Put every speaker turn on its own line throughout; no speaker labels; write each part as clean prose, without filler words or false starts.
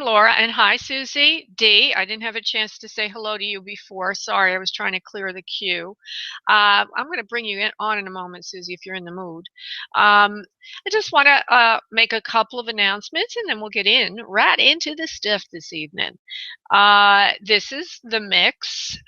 Laura, and hi, Susie. D, I didn't have a chance to say hello to you before. Sorry, I was trying to clear the queue. I'm going to bring you on in a moment, Susie, if you're in the mood. I just want to make a couple of announcements, and then we'll get right into the stuff this evening. This is The Mix.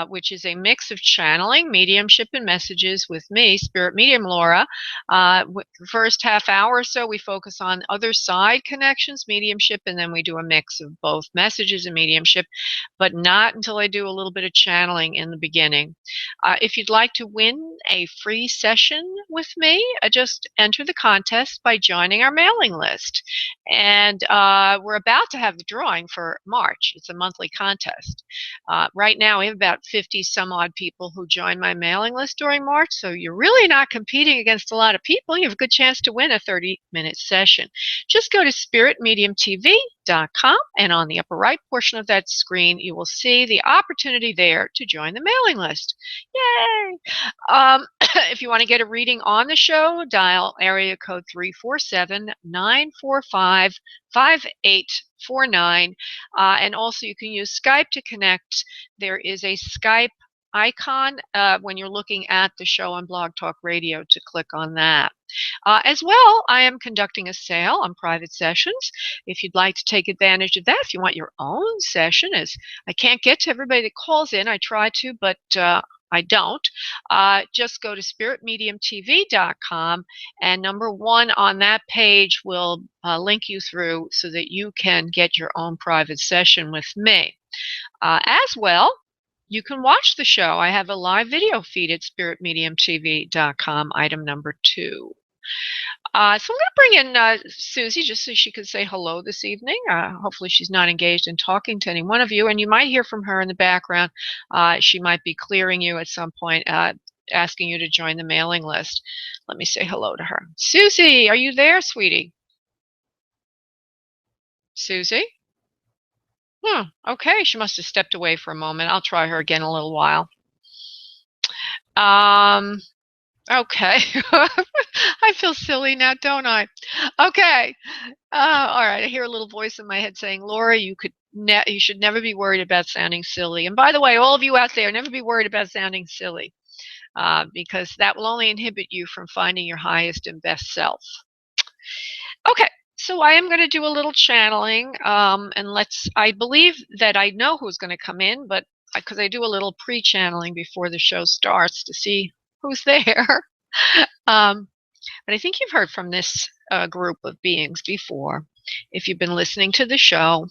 Which is a mix of channeling, mediumship, and messages with me, Spirit Medium Laura. The first half hour or so, we focus on other side connections, mediumship, and then we do a mix of both messages and mediumship, but not until I do a little bit of channeling in the beginning. If you'd like to win a free session with me, just enter the contest by joining our mailing list. And we're about to have the drawing for March. It's a monthly contest. Right now, we have about 50 some odd people who join my mailing list during March, so you're really not competing against a lot of people. You have a good chance to win a 30-minute session. Just go to spiritmediumtv.com, and on the upper right portion of that screen, you will see the opportunity there to join the mailing list. Yay! If you want to get a reading on the show, dial area code 347-945-5849. And also you can use Skype to connect. There is a Skype icon when you're looking at the show on Blog Talk Radio to click on that. As well, I am conducting a sale on private sessions. If you'd like to take advantage of that, if you want your own session, as I can't get to everybody that calls in, I try to, but I don't. Just go to spiritmediumtv.com, and number one on that page will link you through so that you can get your own private session with me. As well, you can watch the show. I have a live video feed at spiritmediumtv.com, item number 2. So I'm going to bring in Susie just so she can say hello this evening. Hopefully she's not engaged in talking to any one of you, and you might hear from her in the background. She might be clearing you at some point, asking you to join the mailing list. Let me say hello to her. Susie, are you there, sweetie? Susie? Okay, she must have stepped away for a moment. I'll try her again in a little while. Okay. I feel silly now, don't I? Okay. All right. I hear a little voice in my head saying, Laura, you should never be worried about sounding silly. And by the way, all of you out there, never be worried about sounding silly, because that will only inhibit you from finding your highest and best self. Okay. So I am going to do a little channeling, and I believe that I know who's going to come in, but because I do a little pre-channeling before the show starts to see who's there. But I think you've heard from this group of beings before. If you've been listening to the show,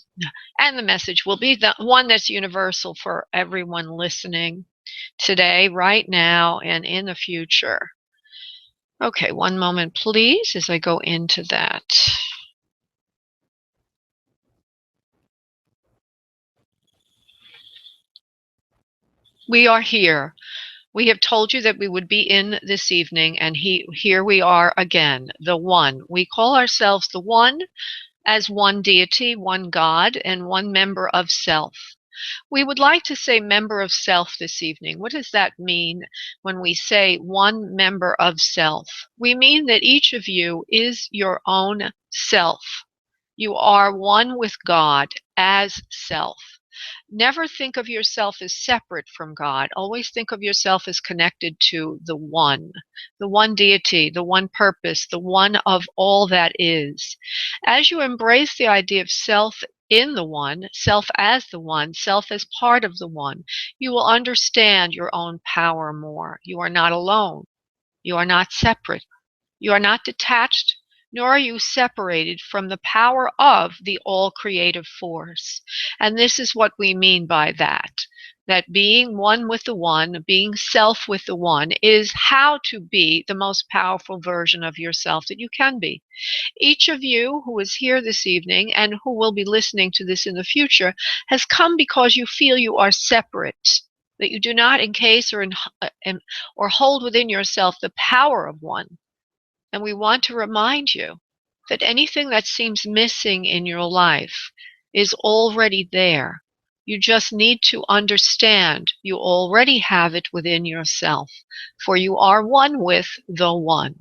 and the message will be the one that's universal for everyone listening today, right now, and in the future. Okay, one moment, please, as I go into that. We are here. We have told you that we would be in this evening, and here we are again, the One. We call ourselves the One as one deity, one God, and one member of self. We would like to say member of self this evening. What does that mean when we say one member of self? We mean that each of you is your own self. You are one with God as self. Never think of yourself as separate from God. Always think of yourself as connected to the one deity, the one purpose, the one of all that is. As you embrace the idea of self in the one, self as the one, self as part of the one, you will understand your own power more. You are not alone. You are not separate. You are not detached, nor are you separated from the power of the all-creative force. And this is what we mean by that being one with the one, being self with the one, is how to be the most powerful version of yourself that you can be. Each of you who is here this evening and who will be listening to this in the future has come because you feel you are separate, that you do not encase or hold within yourself the power of one. And we want to remind you that anything that seems missing in your life is already there. You just need to understand you already have it within yourself, for you are one with the one.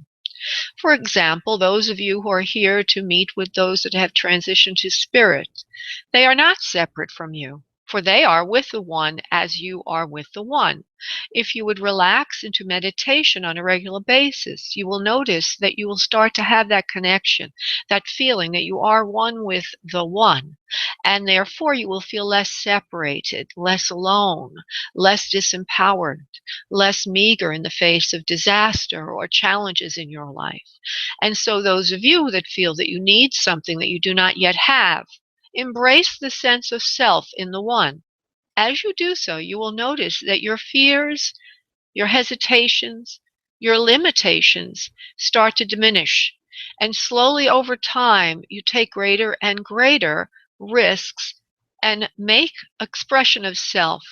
For example, those of you who are here to meet with those that have transitioned to spirit, they are not separate from you, for they are with the One as you are with the One. If you would relax into meditation on a regular basis, you will notice that you will start to have that connection, that feeling that you are one with the One, and therefore you will feel less separated, less alone, less disempowered, less meager in the face of disaster or challenges in your life. And so those of you that feel that you need something that you do not yet have, embrace the sense of self in the One. As you do so, you will notice that your fears, your hesitations, your limitations start to diminish. And slowly over time, you take greater and greater risks and make expression of self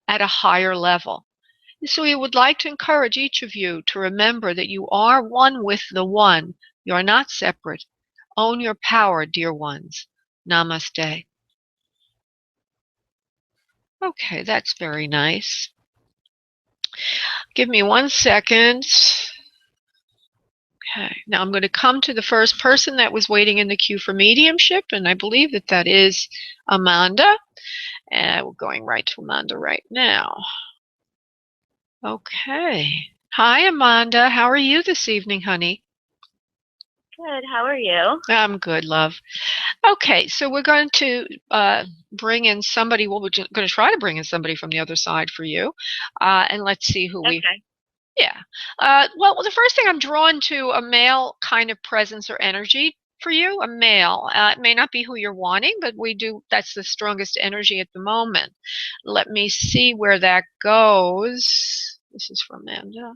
at a higher level. So we would like to encourage each of you to remember that you are one with the One. You are not separate. Own your power, dear ones. Namaste. Okay, that's very nice. Give me 1 second. Okay, now I'm going to come to the first person that was waiting in the queue for mediumship, and I believe that that is Amanda. And we're going right to Amanda right now. Okay. Hi, Amanda. How are you this evening, honey?
Good. How are you?
I'm good, love. Okay, so we're going to bring in somebody. Well, we're going to try to bring in somebody from the other side for you, and let's see who we.
Okay.
Yeah. Well, the first thing I'm drawn to a male kind of presence or energy for you, a male. It may not be who you're wanting, but we do. That's the strongest energy at the moment. Let me see where that goes. This is from Amanda.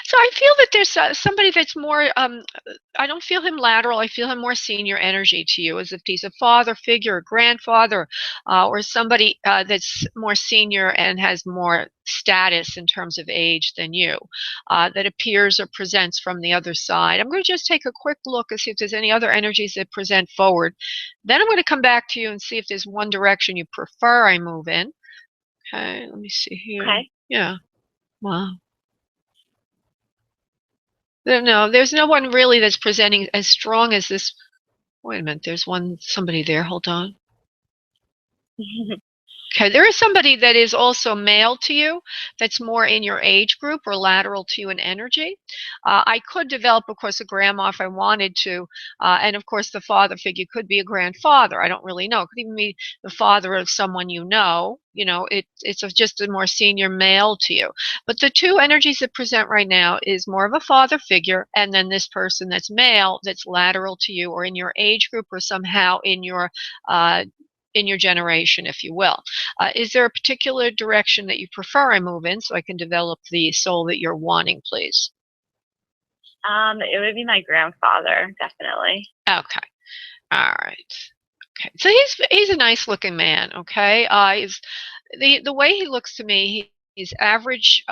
So I feel that there's somebody that's more, I don't feel him lateral. I feel him more senior energy to you, as if he's a father figure, a grandfather, or somebody that's more senior and has more status in terms of age than you, that appears or presents from the other side. I'm going to just take a quick look and see if there's any other energies that present forward. Then I'm going to come back to you and see if there's one direction you prefer I move in. Okay, let me see here.
Okay.
Yeah. Wow. No, there's no one really that's presenting as strong as this. Wait a minute, there's somebody there. Hold on. Okay, there is somebody that is also male to you, that's more in your age group or lateral to you in energy. I could develop, of course, a grandma if I wanted to, and of course, the father figure could be a grandfather. I don't really know. It could even be the father of someone you know. It's just a more senior male to you. But the two energies that present right now is more of a father figure, and then this person that's male, that's lateral to you, or in your age group, or somehow uh, in your generation, if you will. Is there a particular direction that you prefer I move in so I can develop the soul that you're wanting, please?
It would be my grandfather, definitely.
Okay. All right. Okay. So he's a nice looking man. Okay. He's the way he looks to me. He's average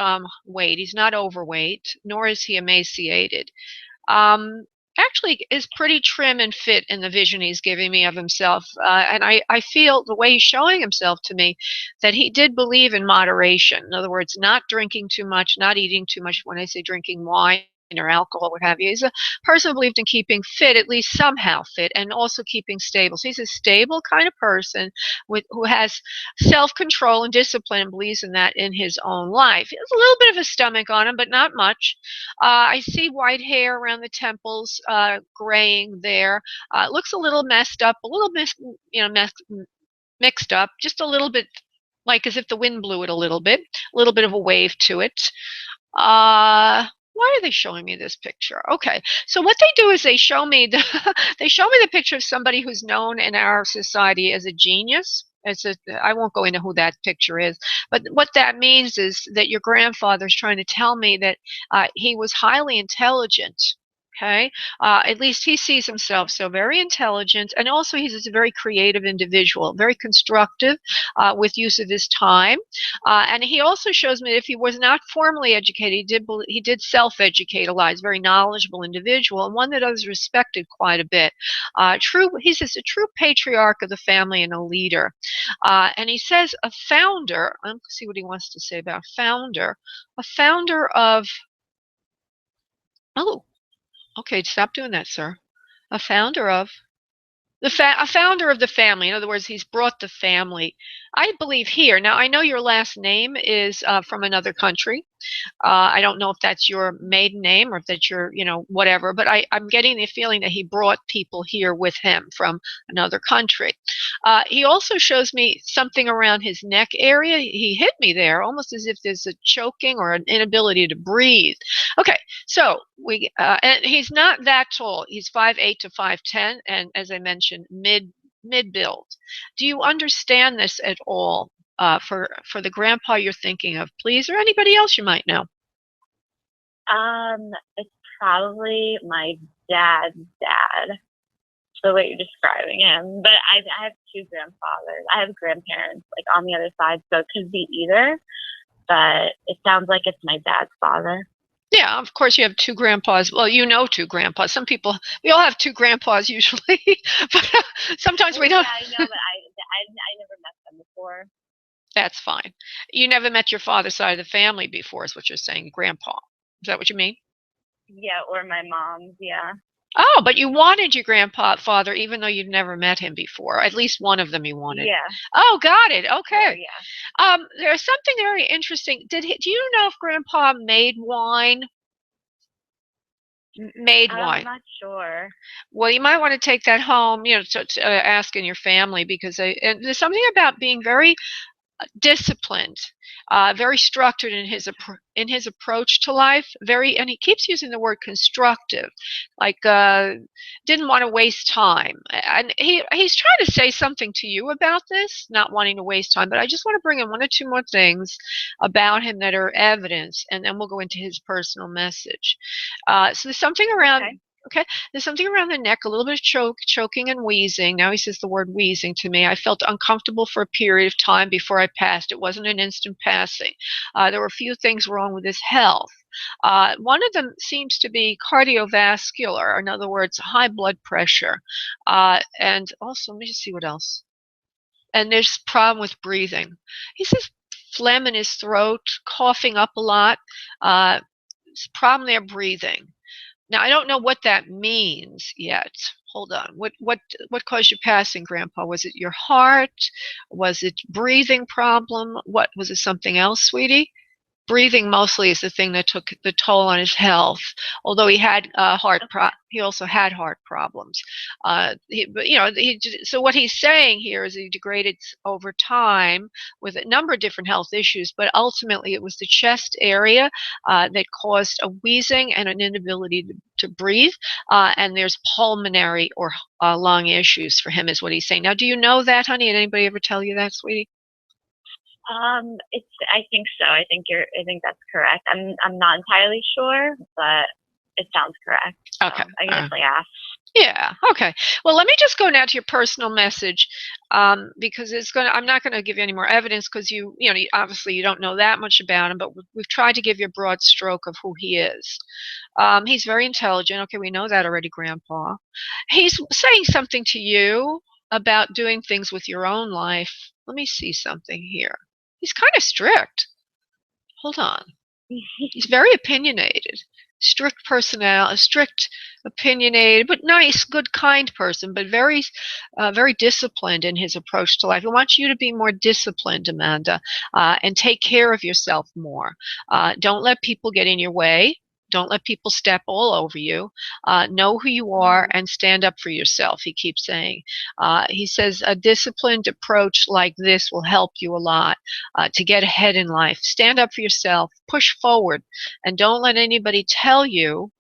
weight. He's not overweight, nor is he emaciated. Um, Actually is pretty trim and fit in the vision he's giving me of himself. And I feel the way he's showing himself to me that he did believe in moderation. In other words, not drinking too much, not eating too much. When I say drinking wine or alcohol, what have you, he's a person who believed in keeping fit, at least somehow fit, and also keeping stable. So he's a stable kind of person who has self-control and discipline and believes in that in his own life. He has a little bit of a stomach on him, but not much. I see white hair around the temples, graying there. It looks a little messed up, a little mixed up, just a little bit like as if the wind blew it a little bit of a wave to it. Why are they showing me this picture? Okay, so what they do is they show me they show me the picture of somebody who's known in our society as a genius. I won't go into who that picture is, but what that means is that your grandfather's trying to tell me that he was highly intelligent. Okay, at least he sees himself so very intelligent, and also he's a very creative individual, very constructive with use of his time. And he also shows me that if he was not formally educated, he did self-educate a lot. He's a very knowledgeable individual and one that is respected quite a bit. He's just a true patriarch of the family and a leader. And he says a founder. Let's see what he wants to say about founder. A founder of Oh, okay, stop doing that, sir. A founder of a founder of the family. In other words, he's brought the family, I believe, here. Now, I know your last name is from another country. I don't know if that's your maiden name or if that's your, whatever, but I'm getting the feeling that he brought people here with him from another country. He also shows me something around his neck area. He hit me there, almost as if there's a choking or an inability to breathe. Okay, so and he's not that tall. He's 5'8" to 5'10", and as I mentioned, mid build. Do you understand this at all? For the grandpa you're thinking of, please, or anybody else you might know.
It's probably my dad's dad, the way you're describing him. But I have two grandfathers. I have grandparents like on the other side, so it could be either. But it sounds like it's my dad's father.
Yeah, of course you have two grandpas. Well, two grandpas. Some people, we all have two grandpas usually, but sometimes we don't.
Yeah, I know, but I never met them before.
That's fine. You never met your father's side of the family before, is what you're saying, grandpa. Is that what you mean?
Yeah, or my mom's. Yeah.
Oh, but you wanted your father, even though you'd never met him before. At least one of them you wanted.
Yeah.
Oh, got it.
Sure,
Okay.
yeah.
There's something very interesting. Do you know if Grandpa made wine? Made
I'm
wine.
not sure.
Well, you might want to take that home, to ask in your family because and there's something about being very disciplined, very structured in his approach to life. And he keeps using the word constructive, like didn't want to waste time. And he's trying to say something to you about this, not wanting to waste time. But I just want to bring in one or two more things about him that are evidence, and then we'll go into his personal message. So there's something around.
Okay.
Okay, there's something around the neck, a little bit of choking and wheezing. Now he says the word wheezing to me. I felt uncomfortable for a period of time before I passed. It wasn't an instant passing. There were a few things wrong with his health. One of them seems to be cardiovascular, in other words, high blood pressure. And also, let me just see what else. And there's a problem with breathing. He says phlegm in his throat, coughing up a lot. Problem there breathing. Now, I don't know what that means yet. Hold on. What caused you passing, Grandpa? Was it your heart? Was it breathing problem? What was it? Something else, sweetie? Breathing mostly is the thing that took the toll on his health. Although he also had heart problems. So what he's saying here is he degraded over time with a number of different health issues, but ultimately it was the chest area that caused a wheezing and an inability to breathe. And there's pulmonary or lung issues for him, is what he's saying. Now, do you know that, honey? Did anybody ever tell you that, sweetie?
I think so. I think that's correct. I'm not entirely sure, but it sounds correct.
Okay.
So I can definitely ask.
Yeah. Okay. Well, let me just go now to your personal message, because I'm not gonna give you any more evidence because obviously you don't know that much about him, but we've tried to give you a broad stroke of who he is. He's very intelligent. Okay, we know that already, Grandpa. He's saying something to you about doing things with your own life. Let me see something here. He's kind of strict. Hold on. He's very opinionated. Strict, opinionated, but nice, good, kind person, but very disciplined in his approach to life. He wants you to be more disciplined, Amanda, and take care of yourself more. Don't let people get in your way. Don't let people step all over you. Know who you are and stand up for yourself, he keeps saying. He says a disciplined approach like this will help you a lot to get ahead in life. Stand up for yourself, push forward, and don't let anybody tell you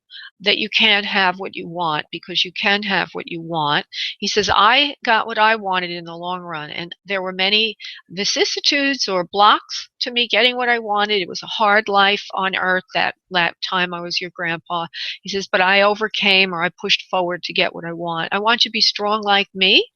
that you can't have what you want, because you can have what you want. He says, I got what I wanted in the long run, and there were many vicissitudes or blocks to me getting what I wanted. It was a hard life on earth that time I was your grandpa. He says, but I overcame, or I pushed forward to get what I want. I want you to be strong like me,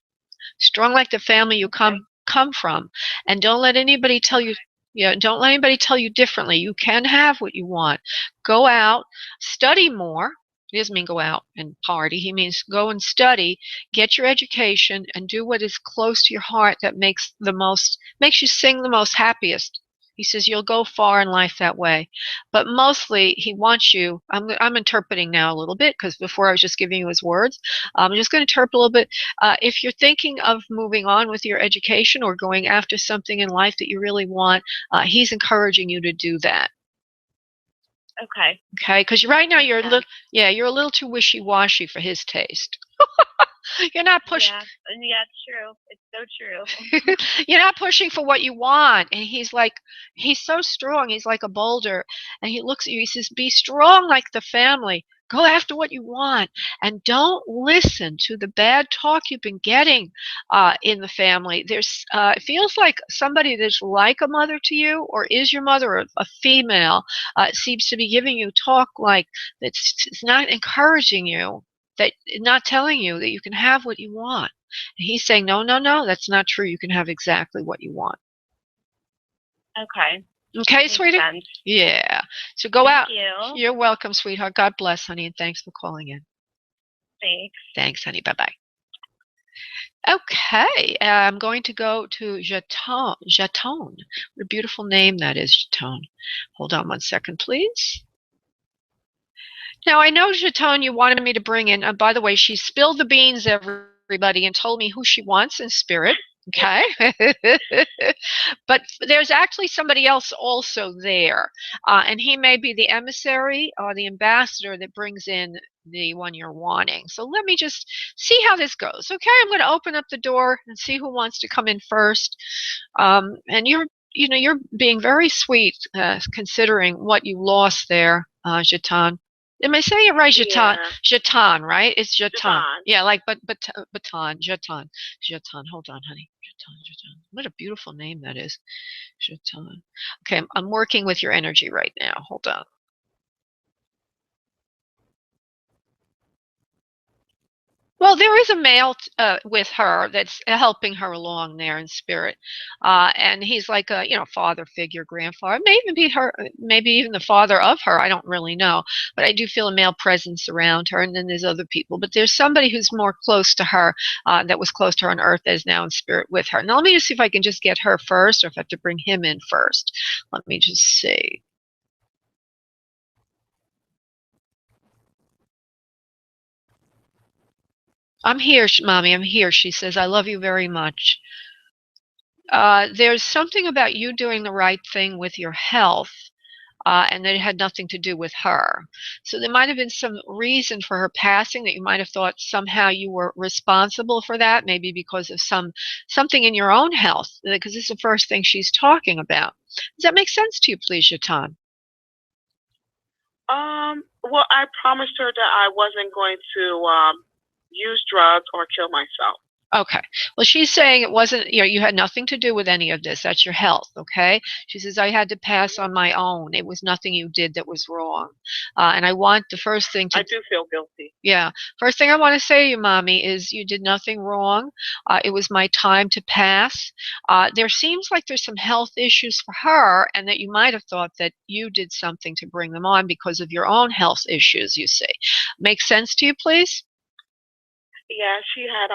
strong like the family you come from, and don't let anybody tell you. Yeah, don't let anybody tell you differently. You can have what you want. Go out, study more. He doesn't mean go out and party. He means go and study, get your education, and do what is close to your heart that makes you sing the most happiest. He says you'll go far in life that way. But mostly he wants you, I'm interpreting now a little bit because before I was just giving you his words. I'm just going to interpret a little bit. If you're thinking of moving on with your education or going after something in life that you really want, he's encouraging you to do that.
Okay.
Okay, because right now you're a
Okay.
little, yeah, you're a little too wishy-washy for his taste. You're not pushing.
Yeah, and yeah, it's true. It's so true.
You're not pushing for what you want. And he's like, he's so strong. He's like a boulder. And he looks at you. He says, be strong like the family. Go after what you want. And don't listen to the bad talk you've been getting in the family. It feels like somebody that's like a mother to you or is your mother, or a female, seems to be giving you talk like it's not encouraging you, that not telling you that you can have what you want. And he's saying, no, no, no, that's not true. You can have exactly what you want.
Okay.
Okay,
Makes
sweetie?
sense.
Yeah. So go out.
Thank you.
You're welcome, sweetheart. God bless, honey, and thanks for calling in.
Thanks.
Thanks, honey. Bye-bye. Okay, I'm going to go to Jeton. Jeton. What a beautiful name that is, Jeton. Hold on one second, please. Now, I know, Jeton, you wanted me to bring in, by the way, she spilled the beans, everybody, and told me who she wants in spirit. Okay. But there's actually somebody else also there. And he may be the emissary or the ambassador that brings in the one you're wanting. So let me just see how this goes. Okay, I'm going to open up the door and see who wants to come in first. And you're being very sweet, considering what you lost there, Jeton. Am I saying it right? Jeton.
Yeah.
Jeton, right? It's Jeton.
Jeton.
Yeah, like baton. Jeton. Jeton. Hold on, honey. Jeton. Jeton. What a beautiful name that is. Jeton. Okay, I'm working with your energy right now. Hold on. Well, there is a male with her that's helping her along there in spirit, and he's like a father figure, grandfather, maybe even be her, maybe even the father of her. I don't really know, but I do feel a male presence around her, and then there's other people. But there's somebody who's more close to her, that was close to her on Earth, that is now in spirit with her. Now let me just see if I can just get her first, or if I have to bring him in first. Let me just see. I'm here, mommy. I'm here. She says, I love you very much. There's something about you doing the right thing with your health, and that it had nothing to do with her. So there might have been some reason for her passing that you might have thought somehow you were responsible for that, maybe because of something in your own health, because this is the first thing she's talking about. Does that make sense to you, please, Jatan?
Well, I promised her that I wasn't going to use drugs or kill myself.
Okay. Well, she's saying it wasn't, you had nothing to do with any of this. That's your health, okay? She says, I had to pass on my own. It was nothing you did that was wrong. And I want the first thing to...
I do feel guilty.
Yeah. First thing I want to say to you, Mommy, is you did nothing wrong. It was my time to pass. There seems like there's some health issues for her, and that you might have thought that you did something to bring them on because of your own health issues, you see. Make sense to you, please?
Yeah, she had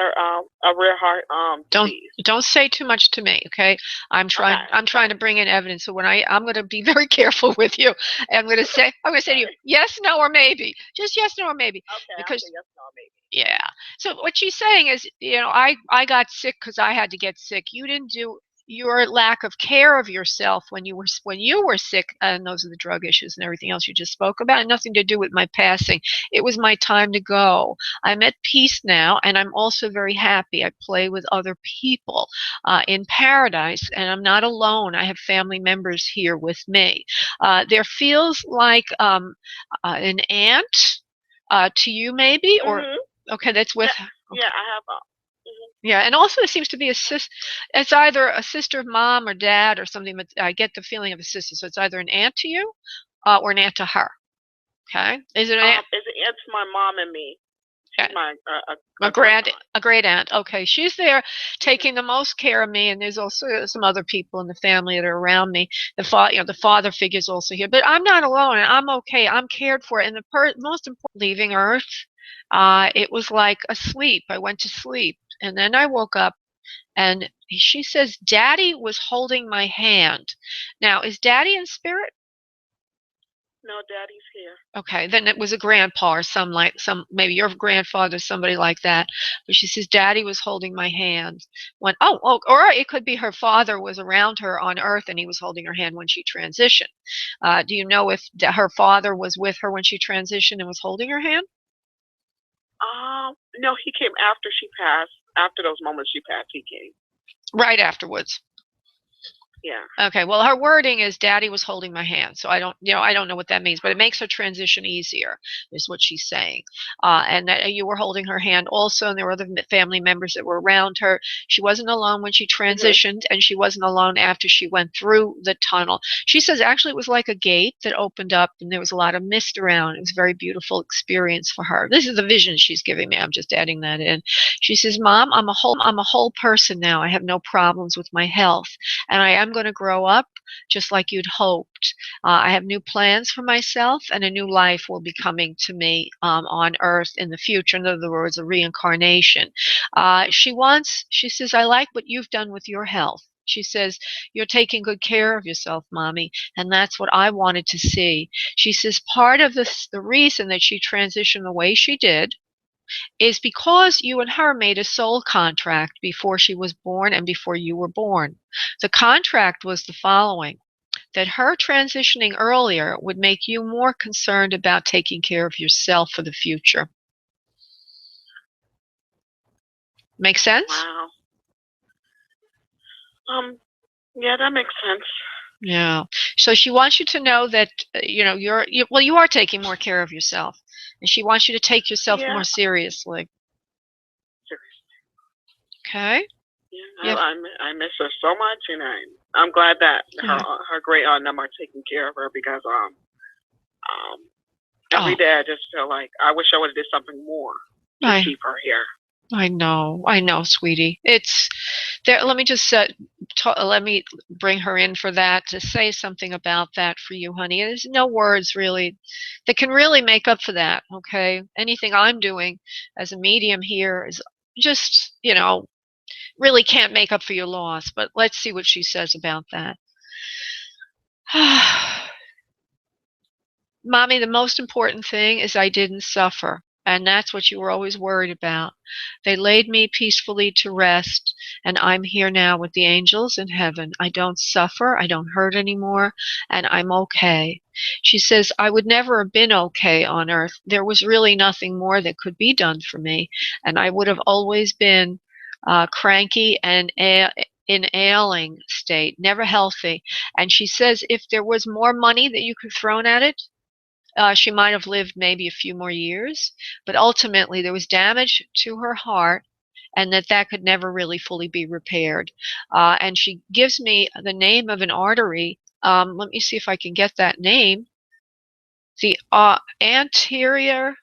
a rare heart disease.
Don't say too much to me, okay? I'm trying to bring in evidence. So when I'm going to be very careful with you. And I'm going to say to you, yes, no, or maybe. Just yes, no, or maybe.
Okay,
because
I'll say yes, no, or maybe.
Yeah. So what she's saying is, I got sick because I had to get sick. You didn't do your lack of care of yourself when you were sick, and those are the drug issues and everything else you just spoke about, and nothing to do with my passing. It was my time to go. I'm at peace now, and I'm also very happy. I play with other people in paradise, and I'm not alone. I have family members here with me. There feels like an aunt to you, maybe, or okay, that's with.
Yeah, I have a.
Yeah, and also it seems to be it's either a sister of mom or dad or something, but I get the feeling of a sister. So it's either an aunt to you or an aunt to her. Okay? Is it an aunt?
It's an aunt to my mom and me. She's my
a great aunt. Okay, she's there taking the most care of me, and there's also some other people in the family that are around me. The father figure's also here, but I'm not alone, and I'm okay. I'm cared for, and the most important, leaving Earth, it was like a sleep. I went to sleep, and then I woke up, And she says, Daddy was holding my hand. Now, is Daddy in spirit?
No, Daddy's here.
Okay, then it was a grandpa or maybe your grandfather, somebody like that. But she says, Daddy was holding my hand when, or it could be her father was around her on earth and he was holding her hand when she transitioned. Do you know if her father was with her when she transitioned and was holding her hand?
No, he came after she passed. After those moments she passed, he came.
Right afterwards.
Yeah.
Okay, well, her wording is Daddy was holding my hand. So I don't know what that means, but it makes her transition easier, is what she's saying. And that you were holding her hand also, and there were other family members that were around her. She wasn't alone when she transitioned, and she wasn't alone after she went through the tunnel. She says actually it was like a gate that opened up, and there was a lot of mist around. It was a very beautiful experience for her. This is the vision she's giving me. I'm just adding that in. She says, Mom, I'm a whole person now. I have no problems with my health, and I am going to grow up just like you'd hoped. I have new plans for myself, and a new life will be coming to me on earth in the future. In other words, a reincarnation. She says, I like what you've done with your health. She says, you're taking good care of yourself, Mommy, and that's what I wanted to see. She says, part of the reason that she transitioned the way she did is because you and her made a soul contract before she was born and before you were born. The contract was the following: that her transitioning earlier would make you more concerned about taking care of yourself for the future. Make sense?
Wow. Yeah, that makes sense.
Yeah. So she wants you to know that you are taking more care of yourself, and she wants you to take yourself more seriously. Okay.
Yeah, I miss her so much, and I'm glad that her great aunt and them are taking care of her, because every day I just feel like I wish I would have did something more to keep her here.
I know, sweetie. It's there. Let me just let me bring her in for that, to say something about that for you, honey. There's no words really that can really make up for that. Okay, anything I'm doing as a medium here is just really can't make up for your loss. But let's see what she says about that. Mommy, the most important thing is I didn't suffer. And that's what you were always worried about. They laid me peacefully to rest, and I'm here now with the angels in heaven. I don't suffer, I don't hurt anymore, and I'm okay. She says, I would never have been okay on earth. There was really nothing more that could be done for me, and I would have always been cranky and in ailing state, never healthy. And she says, if there was more money that you could thrown at it, she might have lived maybe a few more years, but ultimately there was damage to her heart, and that could never really fully be repaired. And she gives me the name of an artery. Let me see if I can get that name. The anterior.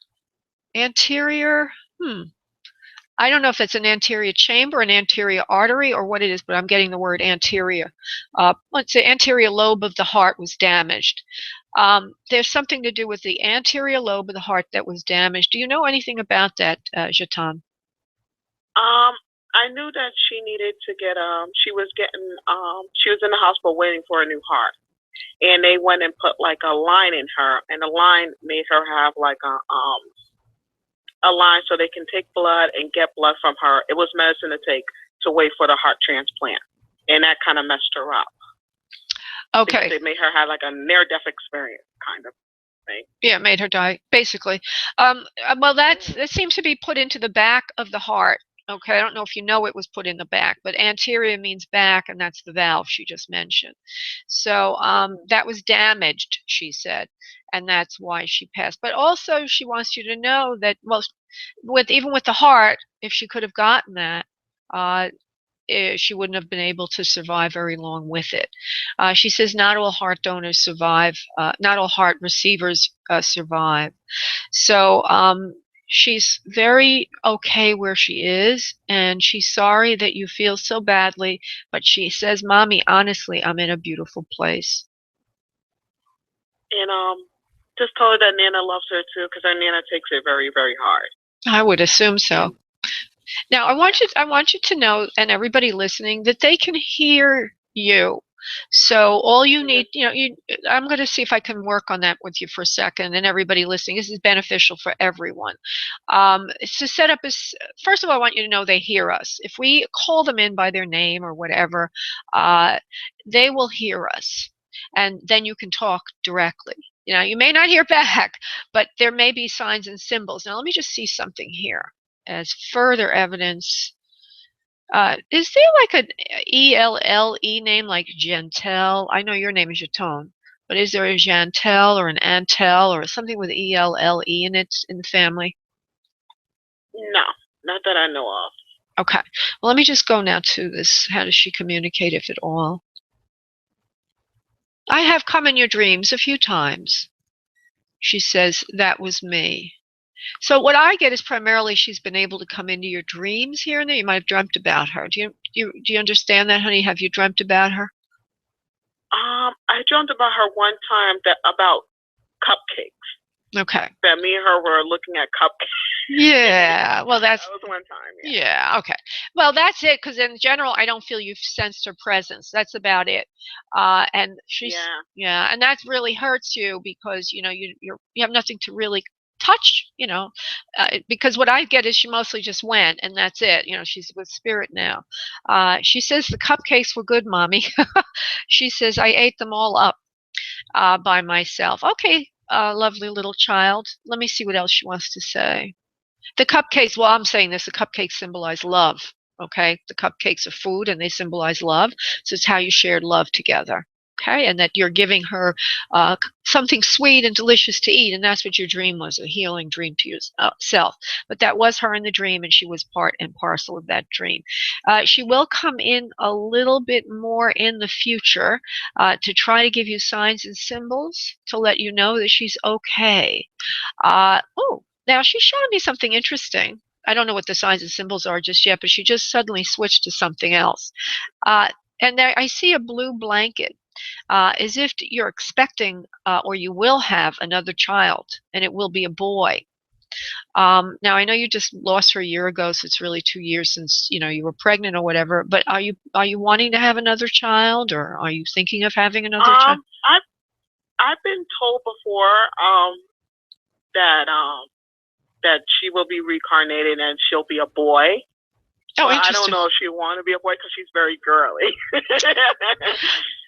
I don't know if it's an anterior chamber, an anterior artery, or what it is, but I'm getting the word anterior. Let's say anterior lobe of the heart was damaged. There's something to do with the anterior lobe of the heart that was damaged. Do you know anything about that, Jatan?
I knew that she needed to get she was in the hospital waiting for a new heart, and they went and put like a line in her, and the line made her have like a line so they can take blood and get blood from her. It was medicine to take to wait for the heart transplant, and that kind of messed her up.
Okay.
Because it made her have like a near-death experience, kind of thing.
Yeah, it made her die, basically. Well, that seems to be put into the back of the heart. Okay, I don't know if you know it was put in the back, but anterior means back, and that's the valve she just mentioned. So that was damaged, she said, and that's why she passed. But also, she wants you to know that, well, even with the heart, if she could have gotten that, she wouldn't have been able to survive very long with it. She says not all heart donors survive, not all heart receivers survive. So she's very okay where she is, and she's sorry that you feel so badly, but she says, Mommy, honestly, I'm in a beautiful place.
And just tell her that Nana loves her too, because her Nana takes it very, very hard.
I would assume so. Now, I want you to know, and everybody listening, that they can hear you. So all you need, I'm going to see if I can work on that with you for a second, and everybody listening. This is beneficial for everyone. It's to set up first of all, I want you to know they hear us. If we call them in by their name or whatever, uh, they will hear us, and then you can talk directly. You may not hear back, but there may be signs and symbols. Now, let me just see something here as further evidence. Is there like an ELLE name like Jantel? I know your name is Jaton, but is there a Jantel or an Antel or something with ELLE in it in the family?
No, not that I know of.
Okay. Well, let me just go now to this. How does she communicate, if at all? I have come in your dreams a few times. She says, that was me. So what I get is primarily she's been able to come into your dreams here and there. You might have dreamt about her. Do you understand that, honey? Have you dreamt about her?
I dreamt about her one time about cupcakes.
Okay.
That me and her were looking at cupcakes.
Yeah. Well, that
was one time.
Yeah. Okay. Well, that's it. Because in general, I don't feel you've sensed her presence. That's about it. And she's and that really hurts you because you have nothing to really touch. Because what I get is she mostly just went and that's it. She's with spirit now. She says the cupcakes were good, mommy. She says I ate them all up by myself. Okay. Lovely little child. Let me see what else she wants to say. The cupcakes, well, I'm saying this, the cupcakes symbolize love, okay? The cupcakes are food and they symbolize love. So it's how you shared love together, okay? And that you're giving her something sweet and delicious to eat. And that's what your dream was, a healing dream to yourself. But that was her in the dream and she was part and parcel of that dream. She will come in a little bit more in the future to try to give you signs and symbols to let you know that she's okay. Now, she's showing me something interesting. I don't know what the signs and symbols are just yet, but she just suddenly switched to something else. And there, I see a blue blanket, as if you're expecting or you will have another child, and it will be a boy. Now, I know you just lost her a year ago, so it's really 2 years since you were pregnant or whatever. But are you wanting to have another child, or are you thinking of having another child?
I've been told before that that she will be reincarnated and she'll be a boy.
Oh,
I don't know if she want to be a boy because she's very girly.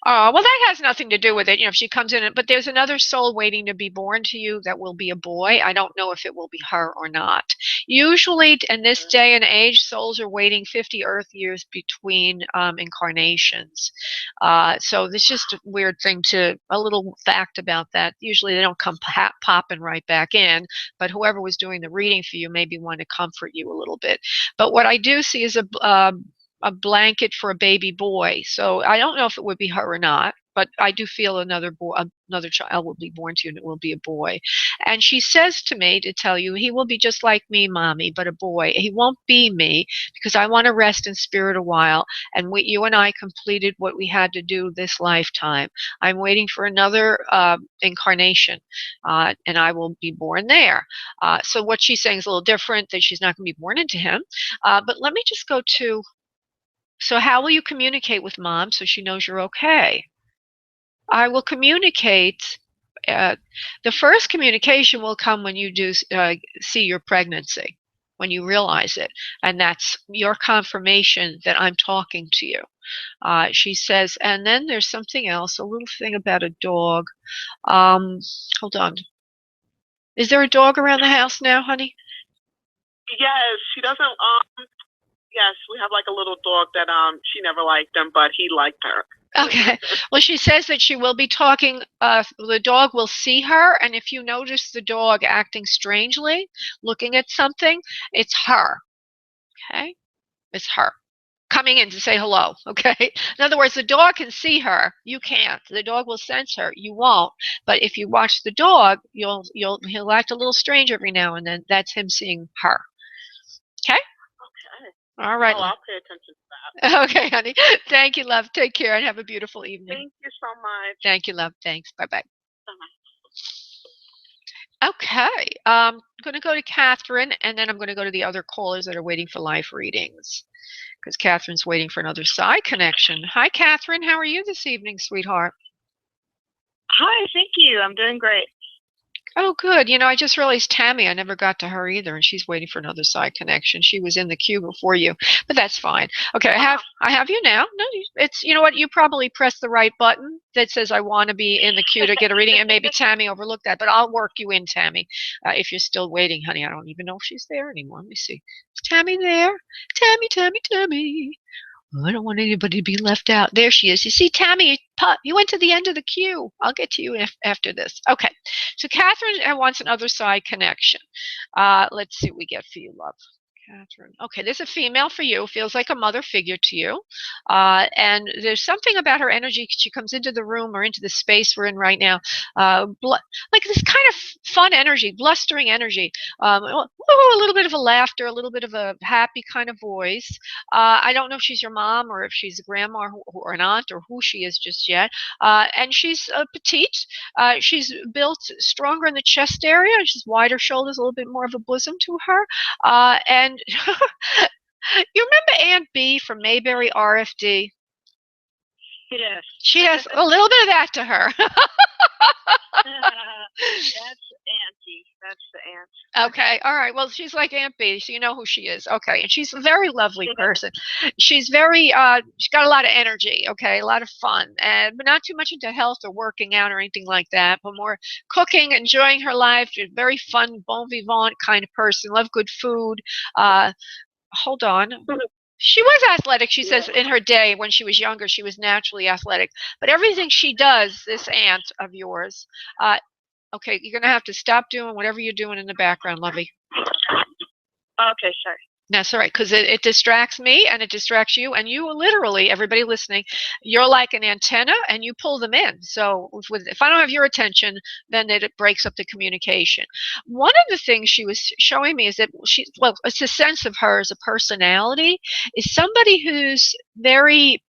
Well, that has nothing to do with it. If she comes in, but there's another soul waiting to be born to you that will be a boy. I don't know if it will be her or not. Usually, in this day and age, souls are waiting 50 Earth years between incarnations. So this is just a weird thing a little fact about that. Usually they don't come popping right back in, but whoever was doing the reading for you maybe want to comfort you a little bit. But what I do see is a blanket for a baby boy. So I don't know if it would be her or not, but I do feel another child will be born to you and it will be a boy. And she says to me to tell you, he will be just like me, mommy, but a boy. He won't be me because I want to rest in spirit a while. And you and I completed what we had to do this lifetime. I'm waiting for another incarnation, and I will be born there. So what she's saying is a little different, that she's not going to be born into him. But let me just go to, so how will you communicate with mom so she knows you're okay? I will communicate. The first communication will come when you do see your pregnancy, when you realize it. And that's your confirmation that I'm talking to you. She says, and then there's something else, a little thing about a dog. Hold on. Is there a dog around the house now, honey?
Yes, she doesn't. Yes, we have like a little dog that she never liked him, but he liked her.
Okay. Well, she says that she will be talking, the dog will see her, and if you notice the dog acting strangely, looking at something, it's her. Okay? It's her. Coming in to say hello, okay? In other words, the dog can see her. You can't. The dog will sense her. You won't. But if you watch the dog, he'll act a little strange every now and then. That's him seeing her. Okay? All right.
Oh, I'll pay attention to that.
Okay, honey. Thank you, love. Take care and have a beautiful evening.
Thank you so much.
Thank you, love. Thanks. Bye-bye.
Bye-bye.
Okay. I'm going to go to Catherine, and then I'm going to go to the other callers that are waiting for live readings, because Catherine's waiting for another side connection. Hi, Catherine. How are you this evening, sweetheart?
Hi, thank you. I'm doing great.
Oh, good. I just realized Tammy, I never got to her either, and she's waiting for another side connection. She was in the queue before you, but that's fine. Okay, I have you now. No, it's you know what? You probably pressed the right button that says I want to be in the queue to get a reading, and maybe Tammy overlooked that, but I'll work you in, Tammy. If you're still waiting, honey, I don't even know if she's there anymore. Let me see. Is Tammy there? Tammy, Tammy, Tammy. I don't want anybody to be left out. There she is. You see, Tammy, you went to the end of the queue. I'll get to you after this. Okay. So Catherine wants an other side connection. Let's see what we get for you, love. Catherine. Okay, there's a female for you. Feels like a mother figure to you. And there's something about her energy. She comes into the room or into the space we're in right now. Like this kind of fun energy, blustering energy. A little bit of a laughter, a little bit of a happy kind of voice. I don't know if she's your mom or if she's a grandma or an aunt or who she is just yet. And she's petite. She's built stronger in the chest area. She's wider shoulders, a little bit more of a bosom to her. And you remember Aunt B from Mayberry RFD?
Yes.
She has a little bit of that to her.
That's Auntie. That's the aunt.
Okay, all right. Well, she's like Aunt B, so you know who she is. Okay, and she's a very lovely person. She's very, she's got a lot of energy. Okay, a lot of fun, but not too much into health or working out or anything like that. But more cooking, enjoying her life. She's a very fun, bon vivant kind of person. Love good food. Hold on. She was athletic. She says in her day when she was younger, she was naturally athletic. But everything she does, this aunt of yours, okay, you're going to have to stop doing whatever you're doing in the background, lovey.
Okay, sorry.
That's all right, because it distracts me and it distracts you. And you literally, everybody listening, you're like an antenna and you pull them in. So if I don't have your attention, then it breaks up the communication. One of the things she was showing me is that it's a sense of her as a personality, is somebody who's very,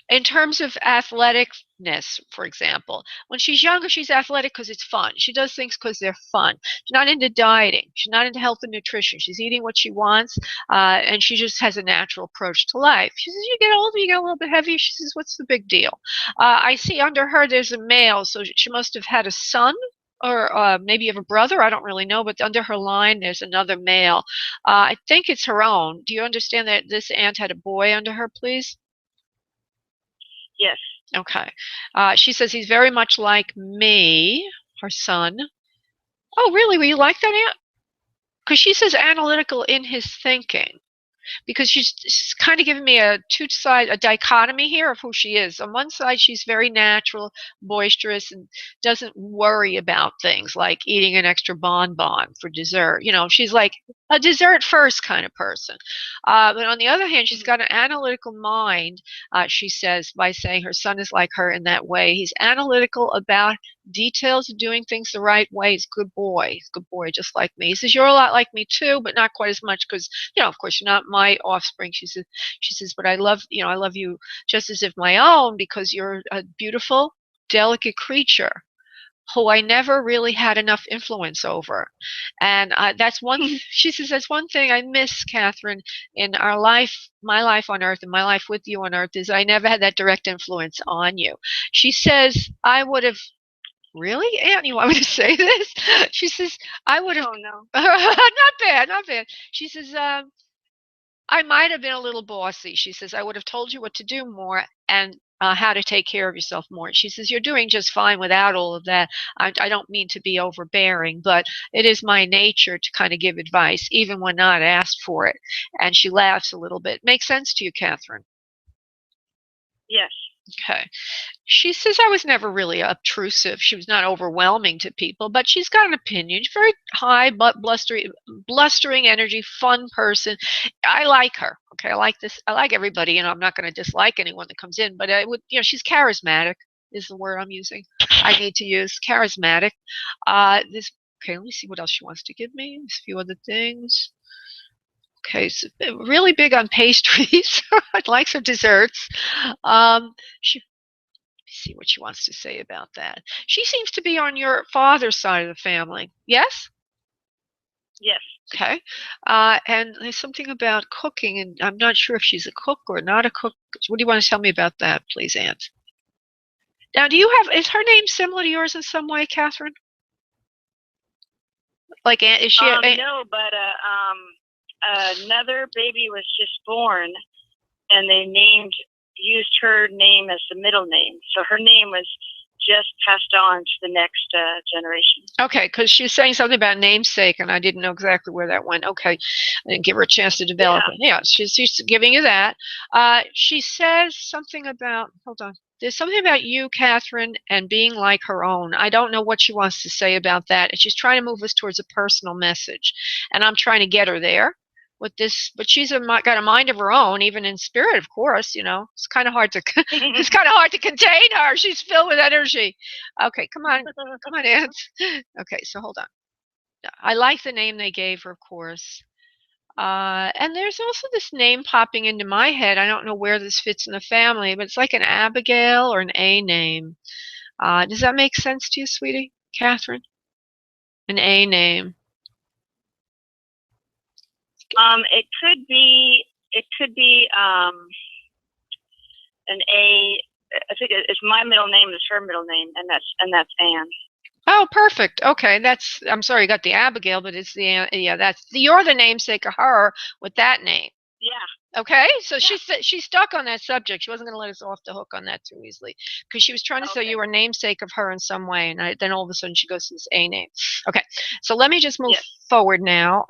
in terms of athleticness, for example, when she's younger, she's athletic because it's fun. She does things because they're fun. She's not into dieting. She's not into health and nutrition. She's eating what she wants, and she just has a natural approach to life. She says, you get older, you get a little bit heavier. She says, what's the big deal? I see under her there's a male, so she must have had a son or maybe you have a brother. I don't really know, but under her line, there's another male. I think it's her own. Do you understand that this aunt had a boy under her, please?
Yes.
Okay. She says he's very much like me, her son. Oh, really? Will you like that, Aunt? Because she says analytical in his thinking. Because she's kind of giving me a dichotomy here of who she is. On one side, she's very natural, boisterous, and doesn't worry about things like eating an extra bonbon for dessert. She's like a dessert first kind of person. But on the other hand, she's got an analytical mind, she says, by saying her son is like her in that way. He's analytical about details of doing things the right way. He's a good boy. He's a good boy, just like me. He says, you're a lot like me too, but not quite as much because, of course, you're not my offspring. She says, but I love you just as if my own, because you're a beautiful, delicate creature who I never really had enough influence over. And that's one, she says, that's one thing I miss, Catherine, in our life, my life on earth and my life with you on earth, is I never had that direct influence on you. She says, I would have, really, Aunt, you want me to say this? She says, I would have,
Oh, no.
not bad, not bad. She says, I might have been a little bossy. She says, I would have told you what to do more and how to take care of yourself more. She says, you're doing just fine without all of that. I don't mean to be overbearing, but it is my nature to kind of give advice, even when not asked for it. And she laughs a little bit. Makes sense to you, Catherine?
Yes.
Okay. She says I was never really obtrusive. She was not overwhelming to people, but she's got an opinion. She's very high, but blustering energy, fun person. I like her. Okay, I like this. I like everybody. I'm not going to dislike anyone that comes in, but I would, she's charismatic is the word I'm using. I need to use charismatic. Okay, let me see what else she wants to give me. There's a few other things. Okay, so really big on pastries. Likes her desserts. She see what she wants to say about that. She seems to be on your father's side of the family. Yes?
Yes.
Okay. And there's something about cooking, and I'm not sure if she's a cook or not a cook. What do you want to tell me about that, please, Aunt? Now, is her name similar to yours in some way, Catherine? Like, Aunt, is she?
No, but another baby was just born, and they used her name as the middle name. So her name was just passed on to the next generation.
Okay, because she was saying something about namesake, and I didn't know exactly where that went. Okay, I didn't give her a chance to develop it. Yeah, she's giving you that. She says something about, hold on. There's something about you, Catherine, and being like her own. I don't know what she wants to say about that. And she's trying to move us towards a personal message, and I'm trying to get her there with this. But she's got a mind of her own, even in spirit, of course. You know, it's kind of hard to it's kind of hard to contain her. She's filled with energy. Okay, come on, Aunt. Okay, so hold on. I like the name they gave her, of course. And there's also this name popping into my head. I don't know where this fits in the family, but it's like an Abigail or an A name. Does that make sense to you, sweetie? Catherine? An A name.
It could be an A. I think it's my middle name is her middle name, and that's Anne.
Oh, perfect. Okay, I'm sorry you got the Abigail, but it's you're the namesake of her with that name.
Yeah.
Okay, so she's stuck on that subject. She wasn't going to let us off the hook on that too easily because she was trying to say you were namesake of her in some way, and then all of a sudden she goes to this A name. Okay, so let me just move forward now.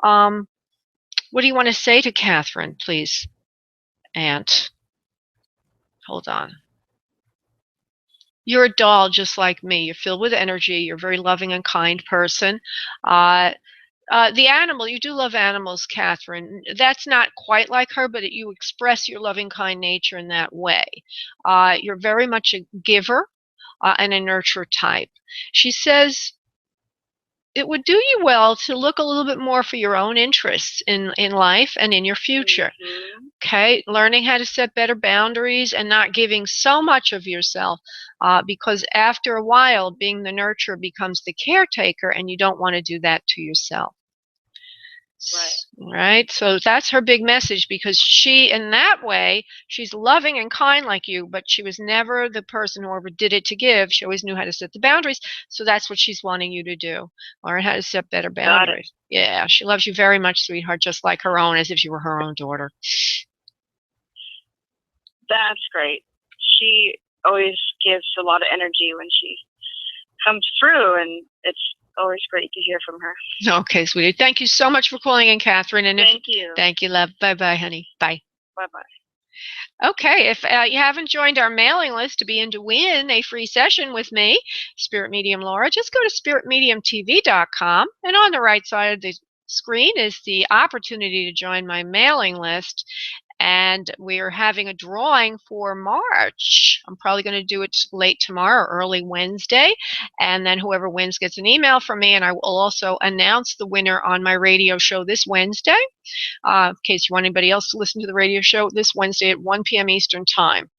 What do you want to say to Catherine, please, Aunt? Hold on. You're a doll just like me. You're filled with energy. You're a very loving and kind person. The animal, you do love animals, Catherine. That's not quite like her, but you express your loving, kind nature in that way. You're very much a giver and a nurturer type. She says it would do you well to look a little bit more for your own interests in life and in your future.
Mm-hmm.
Okay, learning how to set better boundaries and not giving so much of yourself because after a while, being the nurturer becomes the caretaker, and you don't want to do that to yourself. Right. So that's her big message, because she, in that way, she's loving and kind like you, but she was never the person who ever did it to give. She always knew how to set the boundaries. So that's what she's wanting you to do. Learn how to set better boundaries. Yeah. She loves you very much, sweetheart, just like her own, as if you were her own daughter.
That's great. She always gives a lot of energy when she comes through, and it's always great to hear from her.
Okay, sweetie. Thank you so much for calling in, Catherine. And
thank you.
Thank you, love. Bye-bye, honey. Bye.
Bye-bye.
Okay, if you haven't joined our mailing list to be in to win a free session with me, Spirit Medium Laura, just go to spiritmediumtv.com, and on the right side of the screen is the opportunity to join my mailing list. And we're having a drawing for March. I'm probably going to do it late tomorrow, early Wednesday. And then whoever wins gets an email from me. And I will also announce the winner on my radio show this Wednesday. In case you want anybody else to listen to the radio show, this Wednesday at 1 p.m. Eastern Time